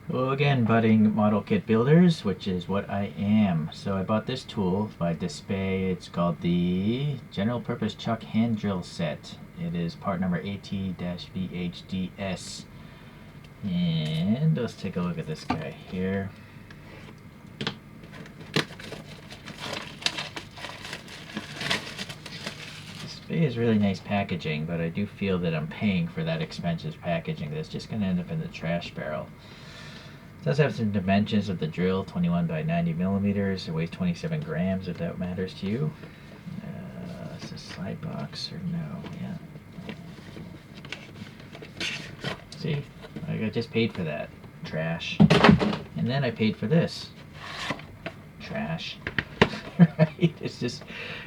Hello again, budding model kit builders, which is what I am. So I bought this tool by Dspiae. It's called the General Purpose Chuck Hand Drill Set. It is part number AT-VHDS. And let's take a look at this guy here. Dspiae is really nice packaging, but I do feel that I'm paying for that expensive packaging that's just going to end up in the trash barrel. It does have some dimensions of the drill, 21 by 90 millimeters. It weighs 27 grams, if that matters to you. Is this a slide box or no? Yeah. See, I just paid for that. Trash. And then I paid for this. Trash. Right? It's just,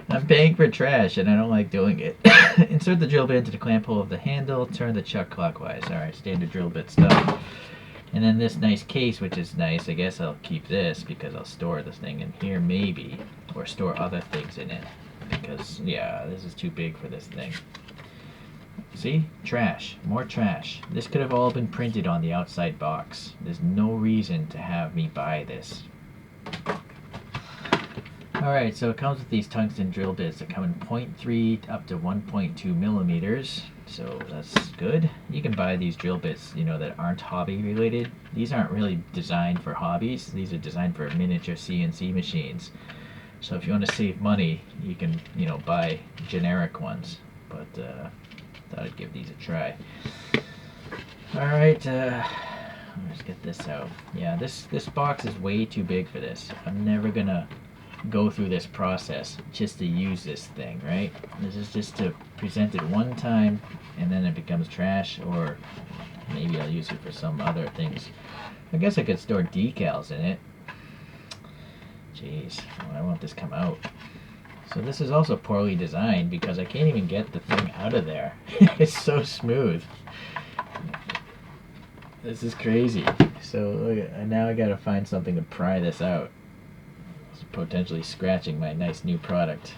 I'm paying for trash and I don't like doing it. Insert the drill bit into the clamp hole of the handle. Turn the chuck clockwise. Alright, standard drill bit stuff. And then this nice case, which is nice. I guess I'll keep this because I'll store this thing in here maybe, or store other things in it, because yeah, this is too big for this thing. See? Trash. More trash. This could have all been printed on the outside box. There's no reason to have me buy this. Alright, so it comes with these tungsten drill bits that come in 0.3 up to 1.2 millimeters. So that's good. You can buy these drill bits, that aren't hobby related. These aren't really designed for hobbies. These are designed for miniature CNC machines. So if you want to save money, you can, buy generic ones. But thought I'd give these a try. Alright, let's get this out. Yeah, this box is way too big for this. I'm never gonna go through this process just to use this thing, right? This is just to present it one time and then it becomes trash, or maybe I'll use it for some other things. I guess I could store decals in it. Jeez, why won't this come out? So this is also poorly designed because I can't even get the thing out of there. It's so smooth. This is crazy. So now I gotta find something to pry this out. Potentially scratching my nice new product.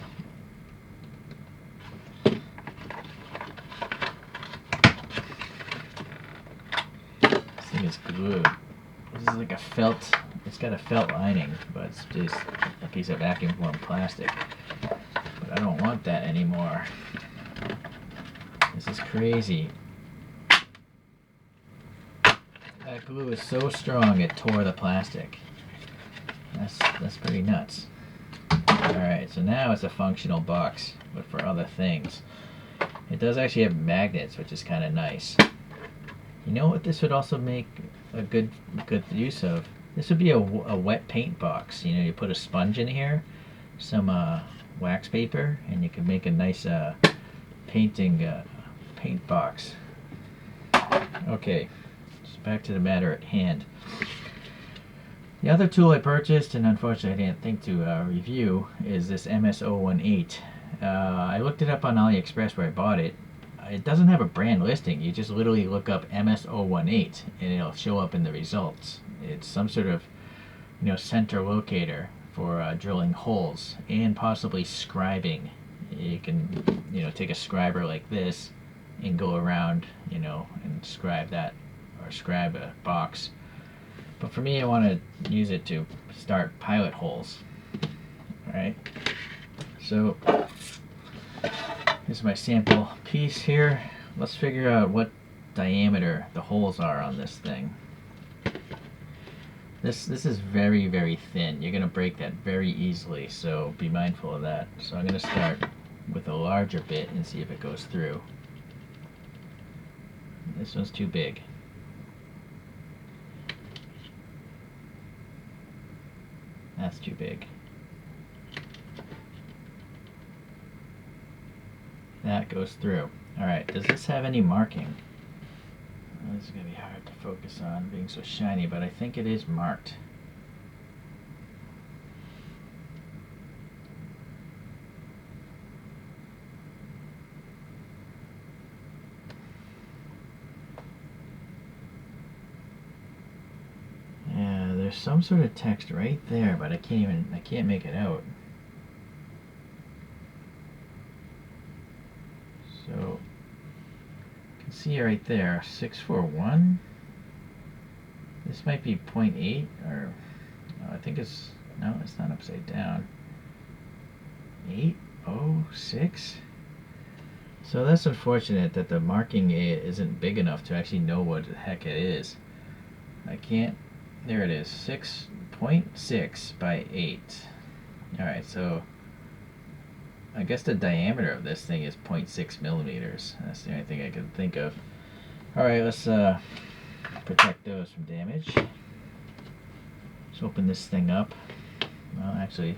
This thing is glued. This is like a felt, it's got a felt lining, but it's just a piece of vacuum formed plastic. But I don't want that anymore. This is crazy. That glue is so strong it tore the plastic. That's pretty nuts. Alright, so now it's a functional box, but for other things. It does actually have magnets, which is kind of nice. You know what this would also make a good use of? This would be a wet paint box. You put a sponge in here, some wax paper, and you can make a nice paint box. Okay, just back to the matter at hand. The other tool I purchased, and unfortunately I didn't think to review, is this MS018. I looked it up on AliExpress where I bought it. It doesn't have a brand listing. You just literally look up MS018 and it'll show up in the results. It's some sort of center locator for drilling holes and possibly scribing. You can take a scriber like this and go around and scribe that, or scribe a box. But for me, I want to use it to start pilot holes. Alright, so here's my sample piece here. Let's figure out what diameter the holes are on this thing. This is very, very thin. You're going to break that very easily, so be mindful of that. So I'm going to start with a larger bit and see if it goes through. This one's too big. That's too big. That goes through. Alright, does this have any marking? Well, this is going to be hard to focus on being so shiny, but I think it is marked. There's some sort of text right there, but I can't make it out. So you can see right there, 641. This might be 0.8 or I think it's, no, it's not upside down. 806. So that's unfortunate that the marking isn't big enough to actually know what the heck it is. I can't. There it is. 6.6 by 8. Alright, so I guess the diameter of this thing is 0.6 millimeters. That's the only thing I can think of. Alright, let's protect those from damage. Let's open this thing up. Well, actually,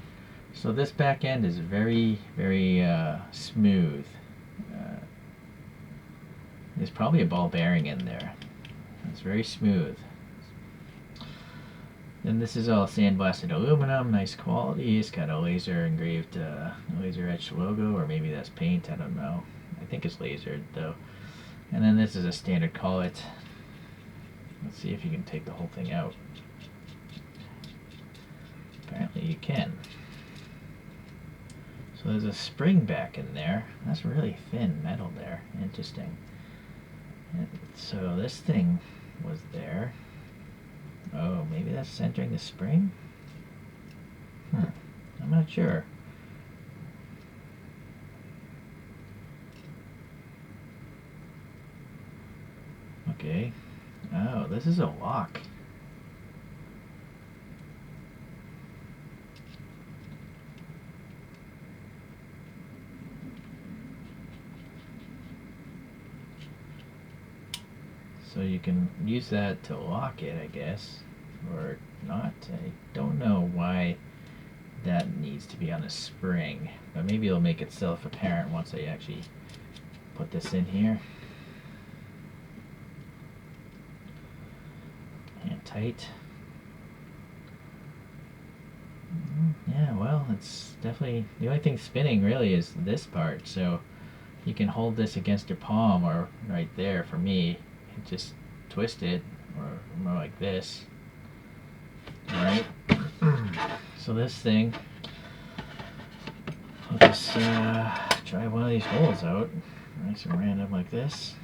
so this back end is very, very smooth. There's probably a ball bearing in there. It's very smooth. Then this is all sandblasted aluminum, nice quality. It's got a laser engraved, laser etched logo, or maybe that's paint, I don't know. I think it's lasered though. And then this is a standard collet. Let's see if you can take the whole thing out. Apparently you can. So there's a spring back in there. That's really thin metal there. Interesting. And so this thing was there. Oh, maybe that's centering the spring? I'm not sure. Okay. Oh, this is a lock. So you can use that to lock it, I guess, or not. I don't know why that needs to be on a spring, but maybe it'll make itself apparent once I actually put this in here. And tight. Yeah, well, it's definitely, the only thing spinning really is this part, so you can hold this against your palm or right there for me. Just twist it, or more like this. Alright. So this thing, I'll just try one of these holes out. Nice and random like this.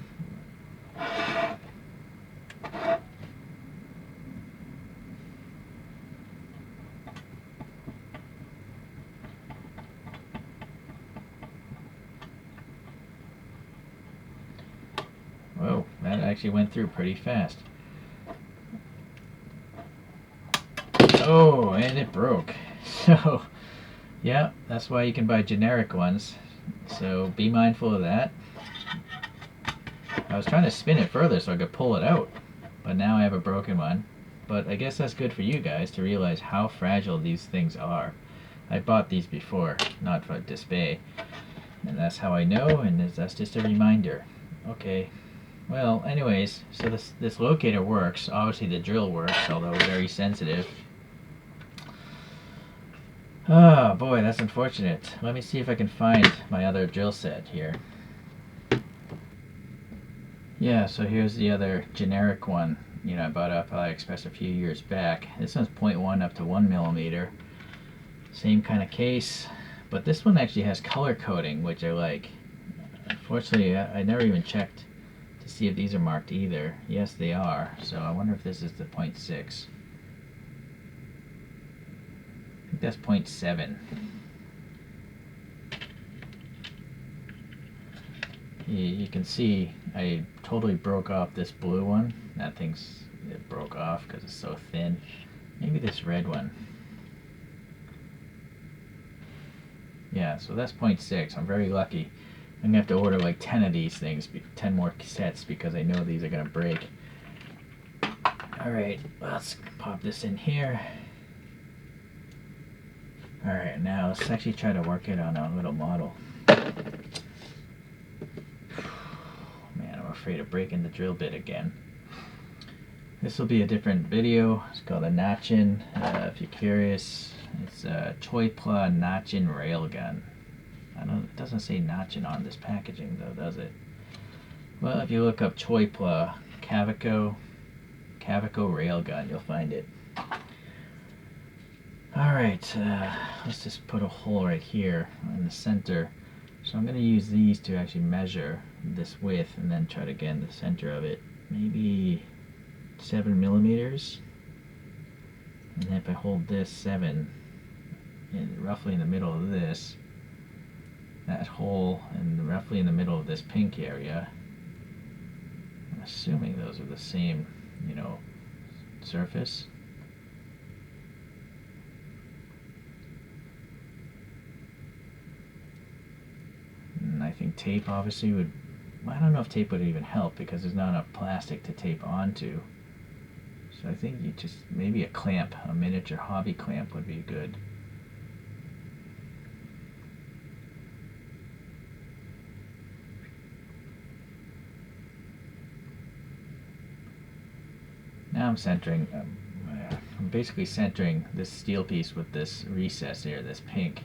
Whoa, that actually went through pretty fast. Oh, and it broke. So, yeah, that's why you can buy generic ones. So be mindful of that. I was trying to spin it further so I could pull it out, but now I have a broken one. But I guess that's good for you guys to realize how fragile these things are. I bought these before, not for Dspiae, and that's how I know, and that's just a reminder. Okay. Well, anyways, so this locator works. Obviously the drill works, although very sensitive. Oh boy, that's unfortunate. Let me see if I can find my other drill set here. Yeah, so here's the other generic one. You know, I bought off AliExpress a few years back. This one's 0.1 up to 1 millimeter. Same kind of case, but this one actually has color coding, which I like. Unfortunately, I never even checked to see if these are marked either. Yes, they are. So I wonder if this is the 0.6. I think that's 0.7. You can see I totally broke off this blue one. That thing's, it broke off because it's so thin. Maybe this red one. Yeah, so that's 0.6. I'm very lucky. I'm gonna have to order like 10 of these things, 10 more sets, because I know these are gonna break. Alright, let's pop this in here. Alright, now let's actually try to work it on a little model. Man, I'm afraid of breaking the drill bit again. This will be a different video. It's called a Notchin. If you're curious, it's a Dspiae Notchin railgun. It doesn't say Notchin on this packaging though, does it? Well, if you look up Dspiae Cavico railgun, you'll find it. Alright, let's just put a hole right here in the center. So I'm going to use these to actually measure this width and then try to get in the center of it. Maybe 7 millimeters. And then if I hold this 7 roughly in the middle of this, that hole and roughly in the middle of this pink area, I'm assuming those are the same, you know, surface. And I think tape obviously would, I don't know if tape would even help because there's not enough plastic to tape onto. So I think you just, maybe a clamp, a miniature hobby clamp would be good. Now I'm centering, I'm basically centering this steel piece with this recess here, this pink.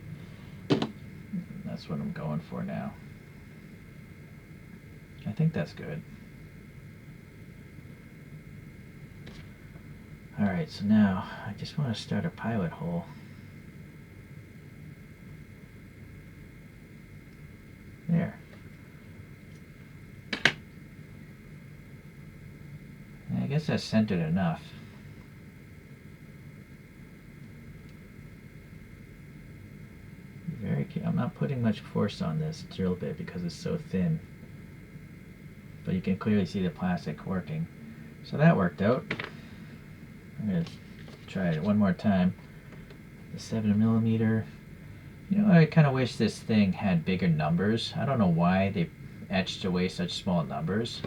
That's what I'm going for now. I think that's good. Alright, so now I just want to start a pilot hole. There. And I guess that's centered enough. I'm not putting much force on this drill bit because it's so thin. But you can clearly see the plastic working. So that worked out. I'm going to try it one more time. The 7 millimeter. You know, I kind of wish this thing had bigger numbers. I don't know why they etched away such small numbers.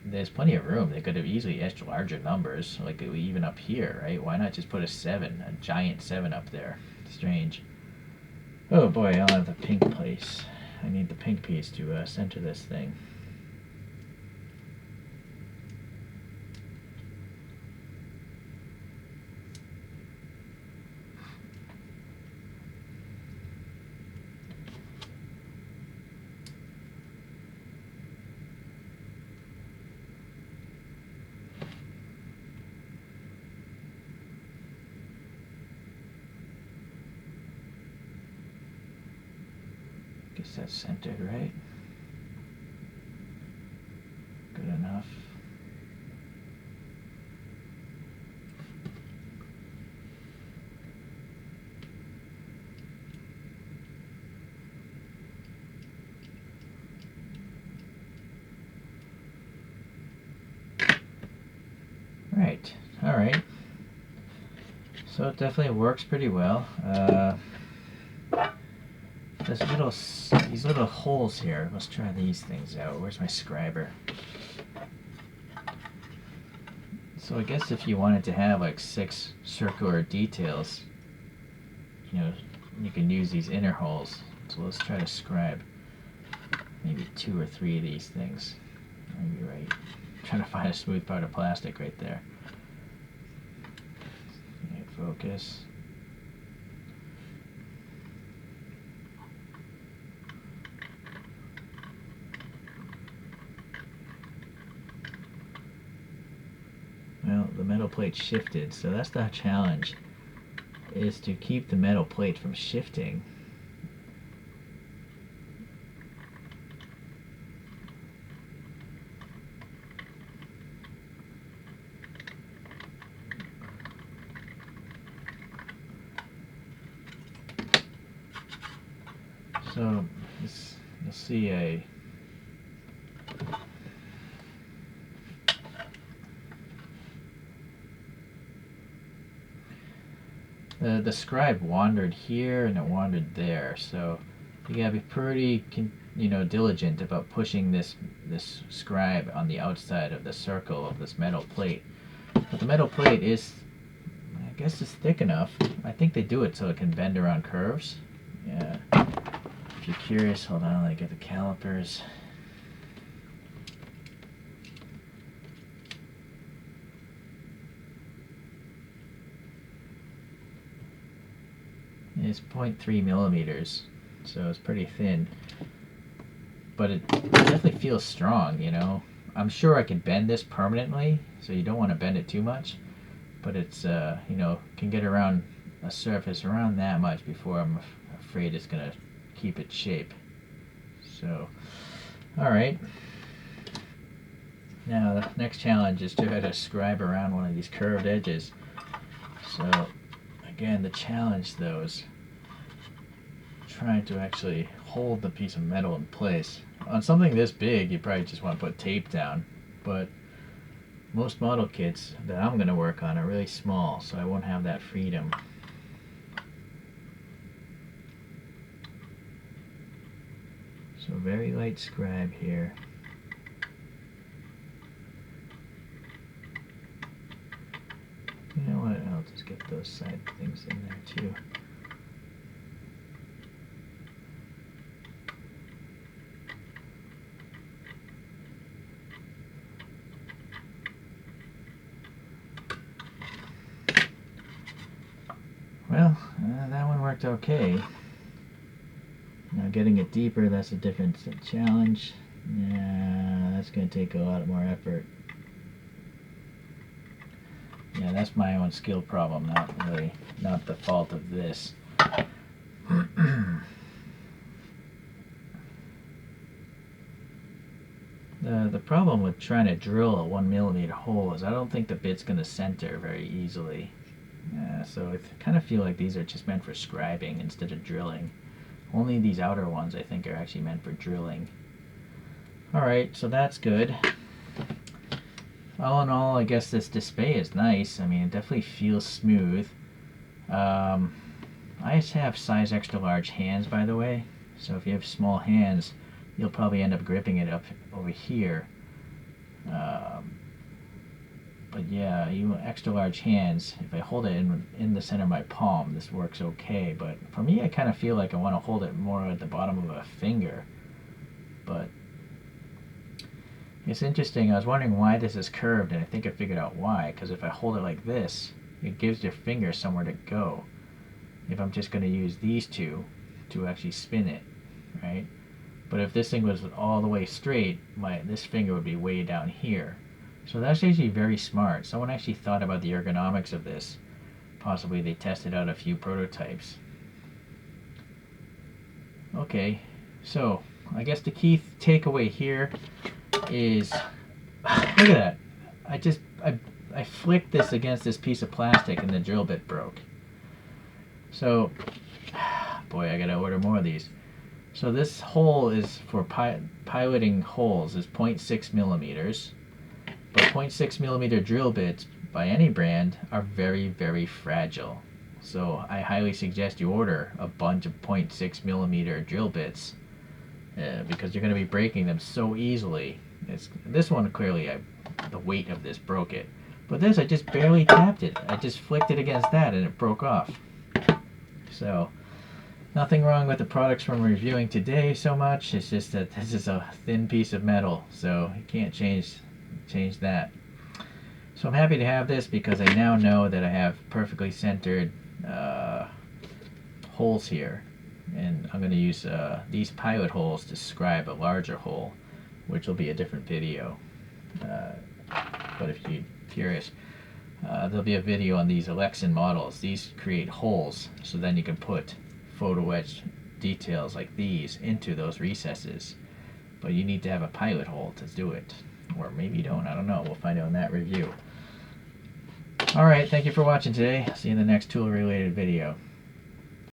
There's plenty of room. They could have easily etched larger numbers, like even up here, right? Why not just put a 7, a giant 7 up there? Strange. Oh boy, I'll have the pink place. I need the pink piece to center this thing. Guess that's centered, right? Good enough. Right. All right. So it definitely works pretty well. These little holes here. Let's try these things out. Where's my scriber? So I guess if you wanted to have like 6 circular details, you know, you can use these inner holes. So let's try to scribe maybe 2 or 3 of these things. Maybe right. I'm trying to find a smooth part of plastic right there. Okay, focus. Well, the metal plate shifted, so that's the challenge, is to keep the metal plate from shifting. So you'll see the scribe wandered here and it wandered there, so you gotta be pretty diligent about pushing this scribe on the outside of the circle of this metal plate. But the metal plate is, I guess, it's thick enough. I think they do it so it can bend around curves. Yeah. If you're curious, hold on, let me get the calipers. It's 0.3 millimeters, so it's pretty thin. But it definitely feels strong, you know. I'm sure I can bend this permanently, so you don't want to bend it too much. But it's, can get around a surface around that much before I'm afraid it's going to keep its shape. So, alright. Now the next challenge is to try to scribe around one of these curved edges. So again, the challenge though is trying to actually hold the piece of metal in place. On something this big, you probably just want to put tape down, but most model kits that I'm going to work on are really small, so I won't have that freedom. So very light scribe here. You know what, I'll just get those side things in there too. Well, that one worked okay. Now getting it deeper, that's a different challenge. Yeah, that's going to take a lot more effort. Yeah, that's my own skill problem, not the fault of this. The problem with trying to drill a 1mm hole is I don't think the bit's going to center very easily. So I kind of feel like these are just meant for scribing instead of drilling. Only these outer ones I think are actually meant for drilling. Alright, so that's good. All in all, I guess this Dspiae is nice. I mean, it definitely feels smooth. I just have size extra large hands, by the way. So if you have small hands, you'll probably end up gripping it up over here. But yeah, you extra large hands, if I hold it in the center of my palm, this works okay. But for me, I kind of feel like I want to hold it more at the bottom of a finger. But it's interesting. I was wondering why this is curved, and I think I figured out why. Because if I hold it like this, it gives your finger somewhere to go. If I'm just going to use these two to actually spin it, right? But if this thing was all the way straight, this finger would be way down here. So that's actually very smart. Someone actually thought about the ergonomics of this. Possibly they tested out a few prototypes. Okay, so I guess the key takeaway here is, look at that. I flicked this against this piece of plastic and the drill bit broke. So, boy, I gotta order more of these. So this hole is for piloting holes is 0.6mm. But 0.6mm drill bits by any brand are very, very fragile. So I highly suggest you order a bunch of 0.6mm drill bits because you're going to be breaking them so easily. This one clearly, the weight of this broke it. But this, I just barely tapped it. I just flicked it against that and it broke off. So nothing wrong with the products from reviewing today so much. It's just that this is a thin piece of metal, so you can't change that. So I'm happy to have this because I now know that I have perfectly centered holes here, and I'm going to use these pilot holes to scribe a larger hole, which will be a different video. But if you're curious, there'll be a video on these Alexan models. These create holes, so then you can put photo etched details like these into those recesses. But you need to have a pilot hole to do it. Or maybe you don't, I don't know. We'll find out in that review. Alright, thank you for watching today. See you in the next tool related video.